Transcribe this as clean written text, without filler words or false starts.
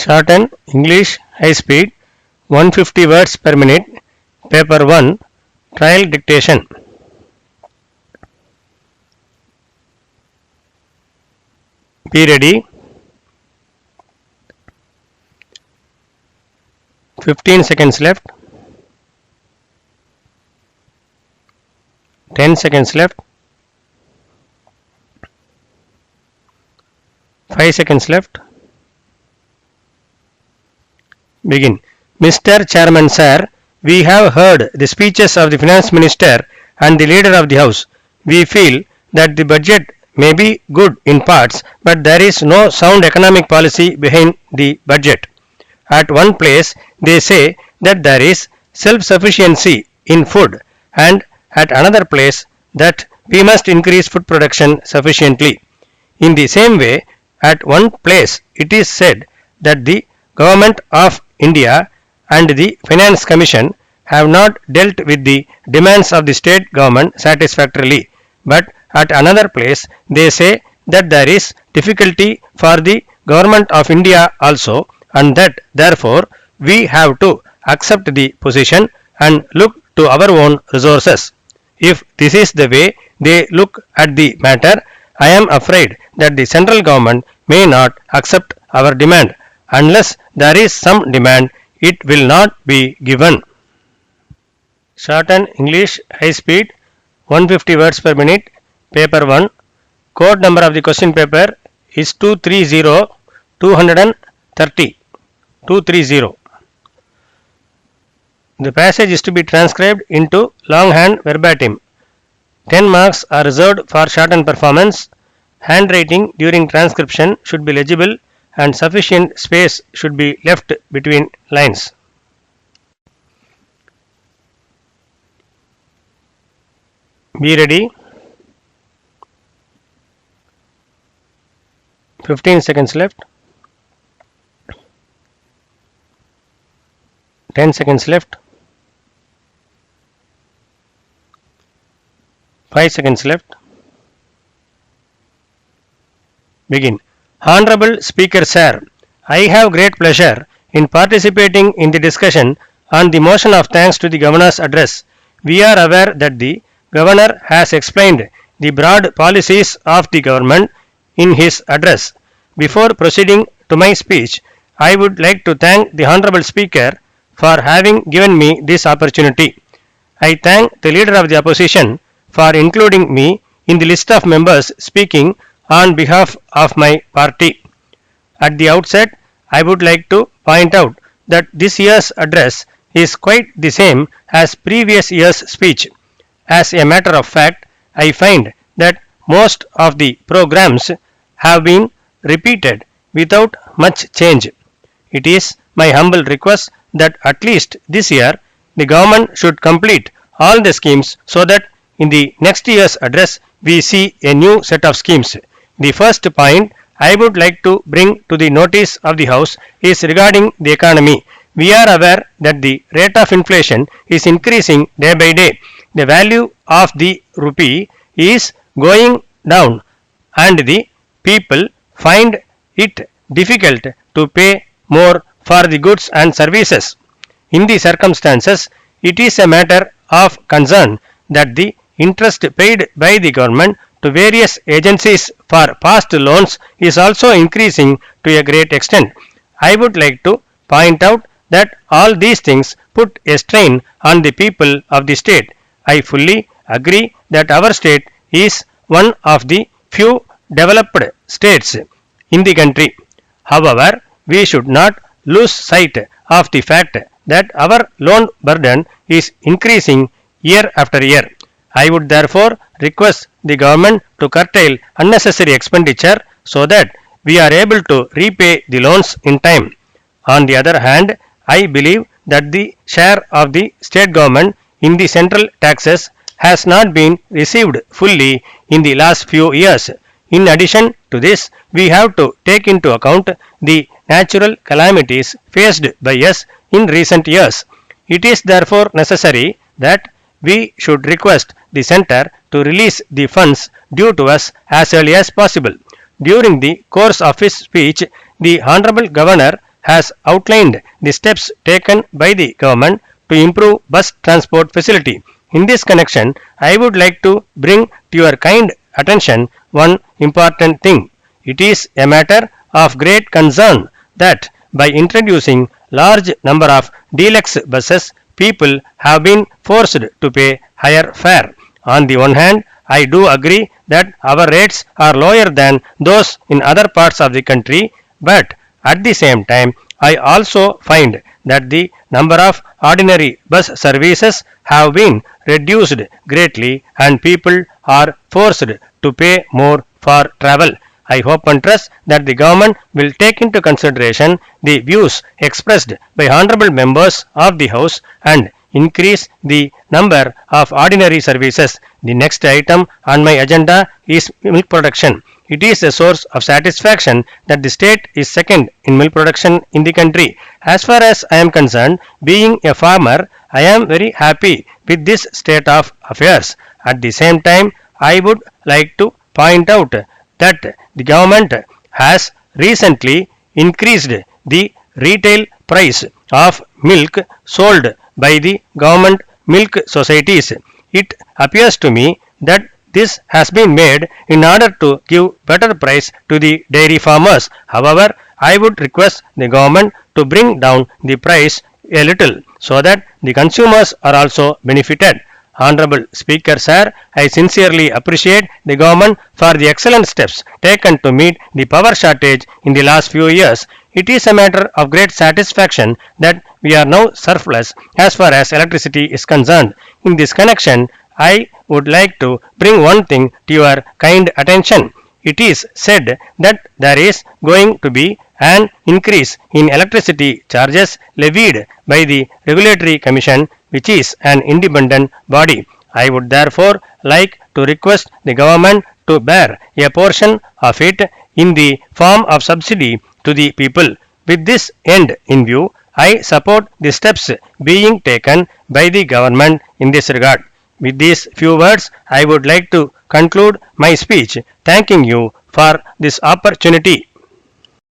Shorten English High Speed 150 words per minute. Paper 1 Trial Dictation. Be ready. 15 seconds left. 10 seconds left. 5 seconds left. Begin. Mr. Chairman Sir, we have heard the speeches of the Finance Minister and the Leader of the House. We feel that the budget may be good in parts, but there is no sound economic policy behind the budget. At one place, they say that there is self-sufficiency in food, and at another place that we must increase food production sufficiently. In the same way, at one place it is said that the Government of India and the Finance Commission have not dealt with the demands of the state government satisfactorily, but at another place they say that there is difficulty for the Government of India also, and that therefore we have to accept the position and look to our own resources. If this is the way they look at the matter, I am afraid that the central government may not accept our demand. Unless there is some demand, it will not be given. Shorten English High Speed 150 words per minute. Paper 1. Code number of the question paper is 230. The passage is to be transcribed into longhand verbatim. 10 marks are reserved for shortened performance. Handwriting during transcription should be legible and sufficient space should be left between lines. Be ready. 15 seconds left. 10 seconds left. 5 seconds left. Begin. Honorable Speaker Sir, I have great pleasure in participating in the discussion on the motion of thanks to the Governor's address. We are aware that the Governor has explained the broad policies of the government in his address. Before proceeding to my speech, I would like to thank the Honorable Speaker for having given me this opportunity. I thank the Leader of the Opposition for including me in the list of members speaking on behalf of my party. At the outset, I would like to point out that this year's address is quite the same as previous year's speech. As a matter of fact, I find that most of the programs have been repeated without much change. It is my humble request that at least this year the government should complete all the schemes so that in the next year's address we see a new set of schemes. The first point I would like to bring to the notice of the House is regarding the economy. We are aware that the rate of inflation is increasing day by day. The value of the rupee is going down and the people find it difficult to pay more for the goods and services. In the circumstances, it is a matter of concern that the interest paid by the government to various agencies for past loans is also increasing to a great extent. I would like to point out that all these things put a strain on the people of the state. I fully agree that our state is one of the few developed states in the country. However, we should not lose sight of the fact that our loan burden is increasing year after year. I would therefore request the government to curtail unnecessary expenditure so that we are able to repay the loans in time. On the other hand, I believe that the share of the state government in the central taxes has not been received fully in the last few years. In addition to this, we have to take into account the natural calamities faced by us in recent years. It is therefore necessary that we should request the Centre to release the funds due to us as early as possible. During the course of his speech, the Honorable Governor has outlined the steps taken by the government to improve bus transport facility. In this connection, I would like to bring to your kind attention one important thing. It is a matter of great concern that by introducing large number of deluxe buses, people have been forced to pay higher fare. On the one hand, I do agree that our rates are lower than those in other parts of the country, but at the same time, I also find that the number of ordinary bus services have been reduced greatly and people are forced to pay more for travel. I hope and trust that the government will take into consideration the views expressed by honorable members of the House and increase the number of ordinary services. The next item on my agenda is milk production. It is a source of satisfaction that the state is second in milk production in the country. As far as I am concerned, being a farmer, I am very happy with this state of affairs. At the same time, I would like to point out that the government has recently increased the retail price of milk sold by the government milk societies. It appears to me that this has been made in order to give better price to the dairy farmers. However, I would request the government to bring down the price a little so that the consumers are also benefited. Honorable Speaker Sir, I sincerely appreciate the government for the excellent steps taken to meet the power shortage in the last few years. It is a matter of great satisfaction that we are now surplus as far as electricity is concerned. In this connection, I would like to bring one thing to your kind attention. It is said that there is going to be an increase in electricity charges levied by the Regulatory Commission, which is an independent body. I would therefore like to request the government to bear a portion of it in the form of subsidy to the people. With this end in view, I support the steps being taken by the government in this regard. With these few words, I would like to conclude my speech, thanking you for this opportunity.